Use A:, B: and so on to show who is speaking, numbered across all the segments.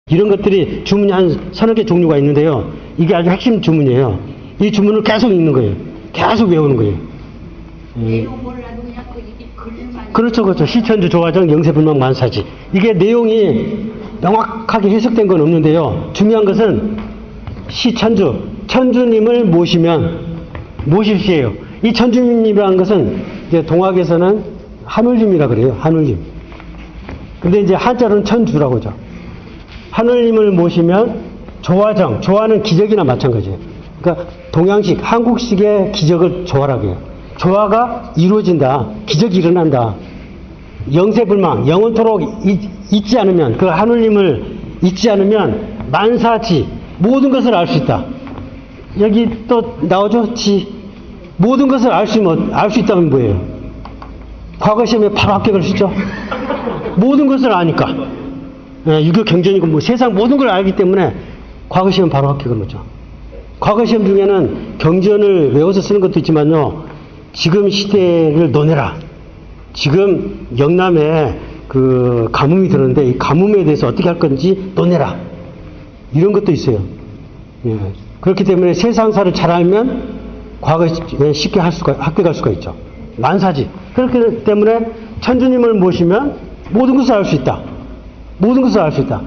A: 이런 것들이 주문이 한 서너 개 종류가 있는데요. 이게 아주 핵심 주문이에요. 이 주문을 계속 읽는 거예요. 계속 외우는 거예요.
B: 내용 몰라도 그냥 그 글만.
A: 그렇죠, 그렇죠. 시천주, 조화정, 영세불망, 만사지. 이게 내용이 명확하게 해석된 건 없는데요. 중요한 것은 시천주, 천주님을 모실 시예요. 이 천주님이라는 것은 이제 동학에서는 하늘님이라 그래요. 하늘님. 근데 이제 한자로는 천주라고 하죠. 하늘님을 모시면 조화정, 조화는 기적이나 마찬가지예요. 그러니까 동양식, 한국식의 기적을 조화라고 해요. 조화가 이루어진다. 기적이 일어난다. 영세불망, 영원토록 잊지 않으면, 그 하늘님을 잊지 않으면 만사지, 모든 것을 알 수 있다. 여기 또 나오죠? 지. 모든 것을 알 수 있다면 뭐예요? 과거 시험에 바로 합격할 수 있죠? 모든 것을 아니까. 유교 경전이고 뭐 세상 모든 걸 알기 때문에 과거 시험 바로 합격을 하죠. 과거 시험 중에는 경전을 외워서 쓰는 것도 있지만요. 지금 시대를 논해라. 지금 영남에 그 가뭄이 들었는데 이 가뭄에 대해서 어떻게 할 건지 논해라. 이런 것도 있어요. 예. 그렇기 때문에 세상사를 잘 알면 과거에 쉽게 합격할 수가 있죠. 만사지. 그렇기 때문에 천주님을 모시면 모든 것을 알 수 있다. 모든 것을 알 수 있다.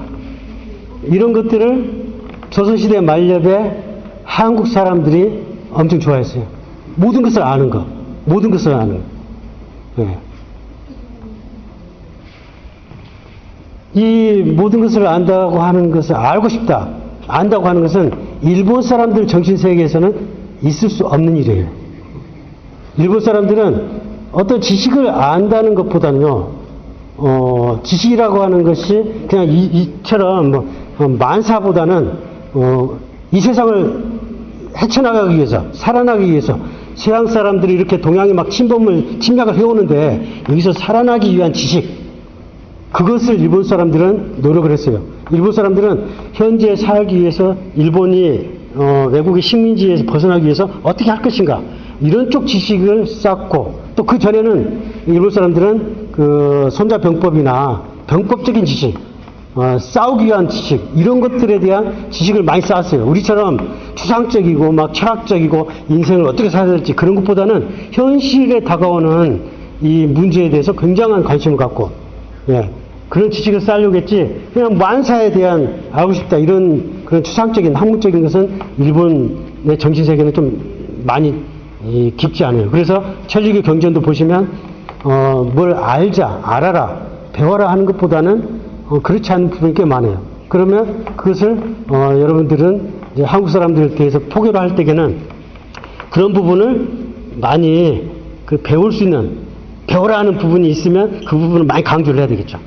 A: 이런 것들을 조선시대 말엽에 한국 사람들이 엄청 좋아했어요. 모든 것을 아는 거. 모든 것을 아는 거. 예. 이 모든 것을 안다고 하는 것을 알고 싶다. 안다고 하는 것은 일본 사람들 정신세계에서는 있을 수 없는 일이에요. 일본 사람들은 어떤 지식을 안다는 것보다는요, 지식이라고 하는 것이 그냥 이처럼 만사보다는 이 세상을 헤쳐나가기 위해서, 살아나기 위해서 서양 사람들이 이렇게 동양에 막 침략을 해오는데 여기서 살아나기 위한 지식, 그것을 일본 사람들은 노력을 했어요. 일본 사람들은 현재 살기 위해서 일본이 외국의 식민지에서 벗어나기 위해서 어떻게 할 것인가, 이런 쪽 지식을 쌓고, 또 그 전에는 일본 사람들은 그 손자병법이나 병법적인 지식, 싸우기 위한 지식, 이런 것들에 대한 지식을 많이 쌓았어요. 우리처럼 추상적이고 막 철학적이고 인생을 어떻게 살아야 될지 그런 것보다는 현실에 다가오는 이 문제에 대해서 굉장한 관심을 갖고, 예, 그런 지식을 쌓으려고 했지, 그냥 만사에 대한 알고 싶다, 이런 그런 추상적인 학문적인 것은 일본의 정신세계는 좀 많이 깊지 않아요. 그래서 천주교 경전도 보시면 뭘 알아라, 배워라 하는 것보다는 그렇지 않은 부분이 꽤 많아요. 그러면 그것을 여러분들은 이제 한국 사람들에 대해서 포교를 할 때에는 그런 부분을 많이 배울 수 있는, 배워라 하는 부분이 있으면 그 부분을 많이 강조를 해야 되겠죠.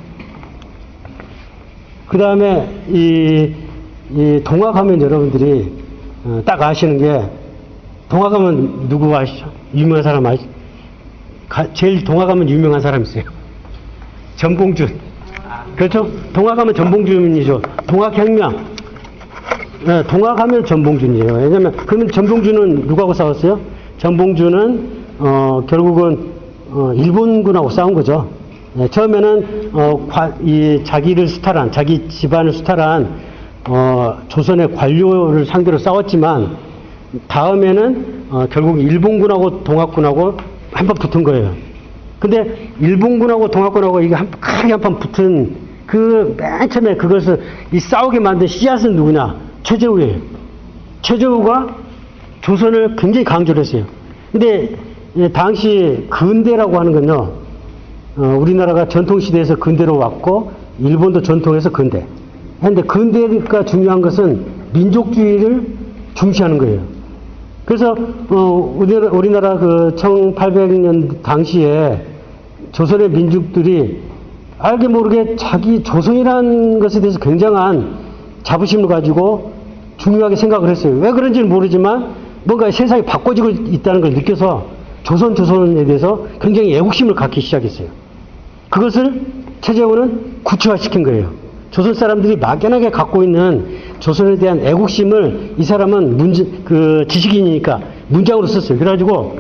A: 그 다음에 이 동학하면 여러분들이 딱 아시는 게, 동학하면 누구 아시죠? 유명한 사람 아시죠? 제일 동학하면 유명한 사람 있어요. 전봉준. 그렇죠? 동학하면 전봉준이죠. 동학혁명. 네, 동학하면 전봉준이에요. 왜냐면, 그러면 전봉준은 누구하고 싸웠어요? 전봉준은, 결국은, 일본군하고 싸운 거죠. 네, 처음에는, 자기를 수탈한, 자기 집안을 수탈한, 조선의 관료를 상대로 싸웠지만, 다음에는, 결국 일본군하고 동학군하고 한판 붙은 거예요. 근데 일본군하고 동학군하고 이게 크게 한판 붙은 맨 처음에 그것을 싸우게 만든 씨앗은 누구냐? 최저우예요. 최저우가 조선을 굉장히 강조를 했어요. 근데 당시 근대라고 하는 건요, 우리나라가 전통시대에서 근대로 왔고 일본도 전통에서 근대. 근데 근대가 중요한 것은 민족주의를 중시하는 거예요. 그래서 우리나라 그 1800년 당시에 조선의 민족들이 알게 모르게 자기 조선이라는 것에 대해서 굉장한 자부심을 가지고 중요하게 생각을 했어요. 왜 그런지는 모르지만 뭔가 세상이 바꿔지고 있다는 걸 느껴서 조선에 대해서 굉장히 애국심을 갖기 시작했어요. 그것을 최재훈은 구체화시킨 거예요. 조선 사람들이 막연하게 갖고 있는 조선에 대한 애국심을 이 사람은 지식인이니까 문장으로 썼어요. 그래가지고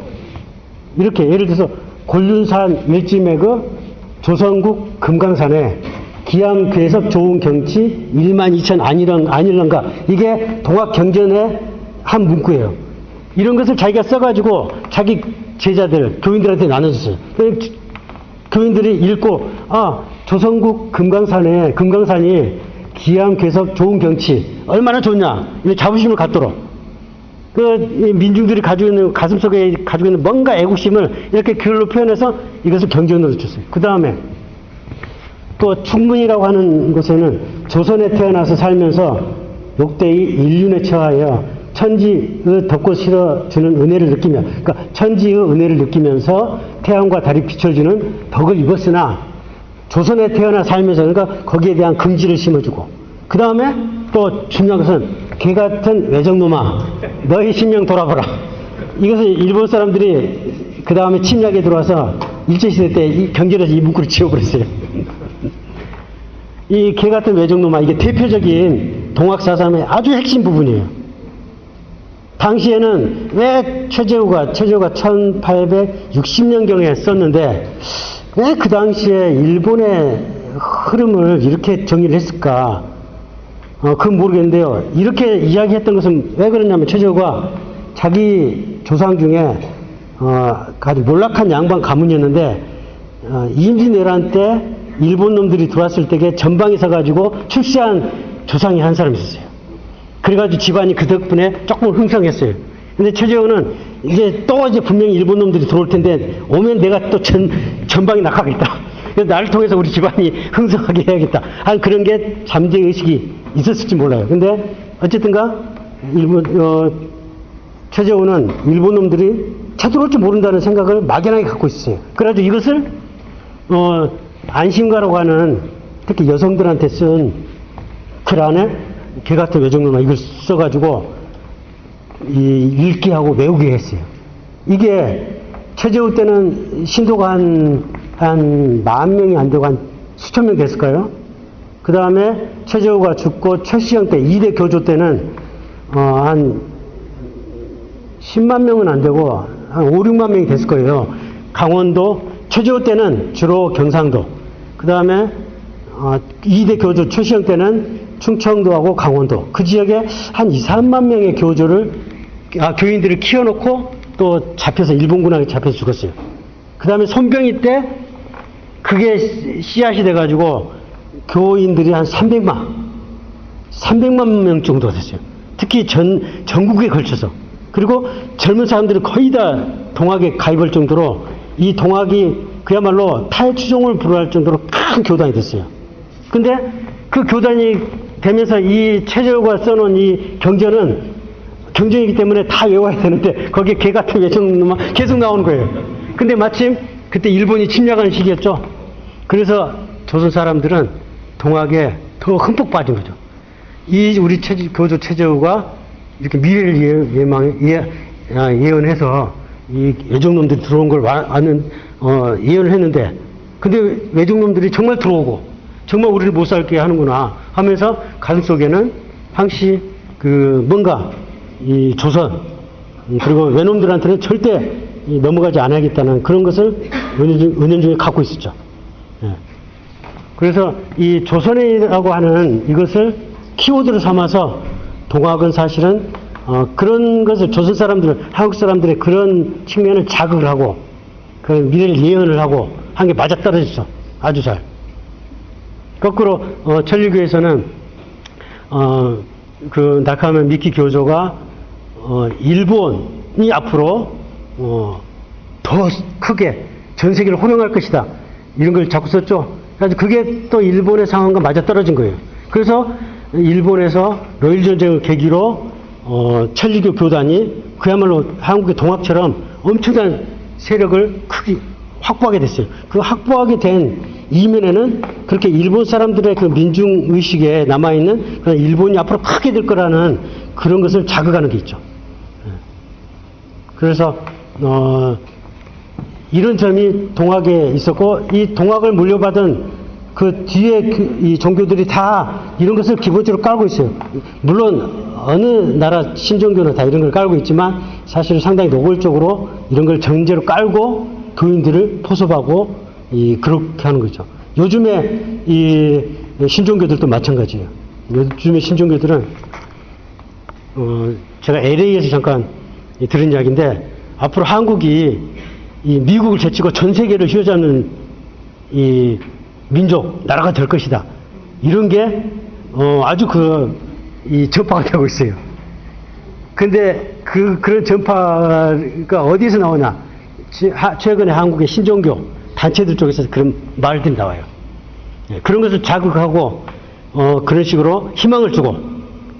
A: 이렇게 예를 들어서 곤륜산 일지매그 조선국 금강산에 기암괴석 좋은 경치 12,000 아니런가. 이게 동학경전의 한 문구예요. 이런 것을 자기가 써가지고 자기 제자들, 교인들한테 나눠줬어요. 교인들이 읽고, 조선국 금강산이 기암괴석 좋은 경치, 얼마나 좋냐. 이 자부심을 갖도록. 이 민중들이 가지고 있는, 가슴속에 가지고 있는 뭔가 애국심을 이렇게 글로 표현해서 이것을 경전으로 줬어요. 그 다음에 또 충문이라고 하는 곳에는 조선에 태어나서 살면서 욕대의 인륜에 처하여 천지의 덮고 실어주는 은혜를 그러니까 천지의 은혜를 느끼면서 태양과 달이 비춰주는 덕을 입었으나 조선에 태어나 살면서 그러니까 거기에 대한 긍지를 심어주고 그 다음에 또 중요한 것은 개 같은 외적놈아 너희 신명 돌아보라. 이것을 일본 사람들이 그 다음에 침략에 들어와서 일제시대 때 이 경전에서 이 문구를 지워버렸어요. 이 개 같은 외적놈아 이게 대표적인 동학사상의 아주 핵심 부분이에요. 당시에는 왜 최재우가 1860년경에 썼는데 왜 그 당시에 일본의 흐름을 이렇게 정리를 했을까? 그건 모르겠는데요. 이렇게 이야기했던 것은 왜 그러냐면 최재우가 자기 조상 중에 아주 몰락한 양반 가문이었는데 임진왜란 때 일본 놈들이 들어왔을 때에 전방에 서가지고 출세한 조상이 한 사람이 있었어요. 그래가지고 집안이 그 덕분에 조금 흥성했어요. 근데 최재우는 이제 분명히 일본 놈들이 들어올 텐데 오면 내가 또 전방에 나가겠다. 그래서 나를 통해서 우리 집안이 흥성하게 해야겠다. 그런 게 잠재의식이 있었을지 몰라요. 근데 어쨌든가 최재우는 일본 놈들이 쳐들어올 줄 모른다는 생각을 막연하게 갖고 있어요. 그래가지고 이것을 안심가라고 하는 특히 여성들한테 쓴 글 안에 개 같은 외적놈아 이걸 써가지고 읽게 하고 외우게 했어요. 이게 최재우 때는 신도가 한 10,000명이 안 되고 한 수천 명 됐을까요? 그 다음에 최재우가 죽고 최시영 때 2대 교조 때는 한 10만 명은 안 되고 한 5, 6만 명이 됐을 거예요. 강원도 최재우 때는 주로 경상도 그 다음에 2대 교조 최시영 때는 충청도하고 강원도 그 지역에 한 2, 3만 명의 교인들을 키워놓고 또 잡혀서 일본군한테 잡혀서 죽었어요. 그 다음에 손병희 때 그게 씨앗이 돼가지고 교인들이 한 300만 명 정도 됐어요. 특히 전국에 걸쳐서. 그리고 젊은 사람들이 거의 다 동학에 가입할 정도로 이 동학이 그야말로 탈추종을 불허할 정도로 큰 교단이 됐어요. 근데 그 교단이 되면서 이 최재우가 써놓은 이 경전이기 때문에 다 외워야 되는데 거기에 개 같은 외적놈만 계속 나오는 거예요. 근데 마침 그때 일본이 침략하는 시기였죠. 그래서 조선 사람들은 동학에 더 흠뻑 빠진 거죠. 이 우리 교조 최재우가 이렇게 미래를 예언해서 이 외적놈들이 들어온 걸 예언을 했는데 근데 외적놈들이 정말 들어오고 정말 우리를 못 살게 하는구나 하면서 가슴속에는 항시 뭔가 이 조선 그리고 외놈들한테는 절대 넘어가지 않아야겠다는 그런 것을 은연중에 갖고 있었죠. 예. 그래서 이 조선이라고 하는 이것을 키워드로 삼아서 동학은 사실은 그런 것을 조선 사람들, 한국 사람들의 그런 측면을 자극을 하고 그 미래를 예언을 하고 한 게 맞아떨어졌어. 아주 잘. 거꾸로 천리교에서는 나카하메 미키 교조가 일본이 앞으로 더 크게 전 세계를 호령할 것이다. 이런 걸 자꾸 썼죠. 그래서 그게 또 일본의 상황과 맞아떨어진 거예요. 그래서 일본에서 러일 전쟁을 계기로 천리교 교단이 그야말로 한국의 동학처럼 엄청난 세력을 크게 확보하게 됐어요. 그 확보하게 된 이면에는 그렇게 일본 사람들의 그 민중의식에 남아있는 그런 일본이 앞으로 크게 될 거라는 그런 것을 자극하는 게 있죠. 그래서 이런 점이 동학에 있었고 이 동학을 물려받은 그 뒤에 이 종교들이 다 이런 것을 기본적으로 깔고 있어요. 물론 어느 나라 신종교는 다 이런 걸 깔고 있지만 사실 상당히 노골적으로 이런 걸 전제로 깔고 교인들을 포섭하고 그렇게 하는 거죠. 요즘에 이 신종교들도 마찬가지예요. 요즘에 신종교들은 제가 LA에서 잠깐 들은 이야기인데 앞으로 한국이 이 미국을 제치고 전 세계를 휘어잡는 이 민족 나라가 될 것이다. 이런 게 아주 이 전파가 되고 있어요. 근데 그런 전파가 어디서 나오냐? 최근에 한국의 신종교 단체들 쪽에서 그런 말들이 나와요. 예, 그런 것을 자극하고 그런 식으로 희망을 주고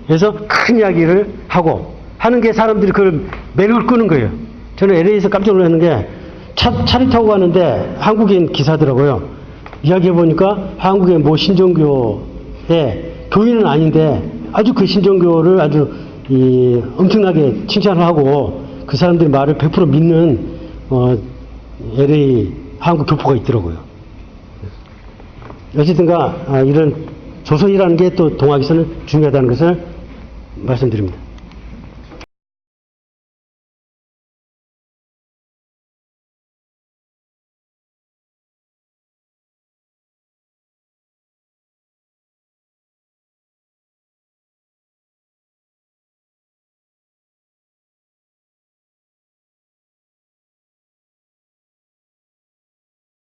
A: 그래서 큰 이야기를 하고 하는 게 사람들이 그걸 매력을 끄는 거예요. 저는 LA에서 깜짝 놀랐는 게 차를 타고 가는데 한국인 기사더라고요. 이야기해 보니까 한국의 뭐 신종교의 교인은 아닌데 아주 그 신종교를 아주 엄청나게 칭찬을 하고 그 사람들의 말을 100% 믿는 LA 한국 교포가 있더라고요. 어쨌든가 이런 조선이라는 게 또 동학에서는 중요하다는 것을 말씀드립니다.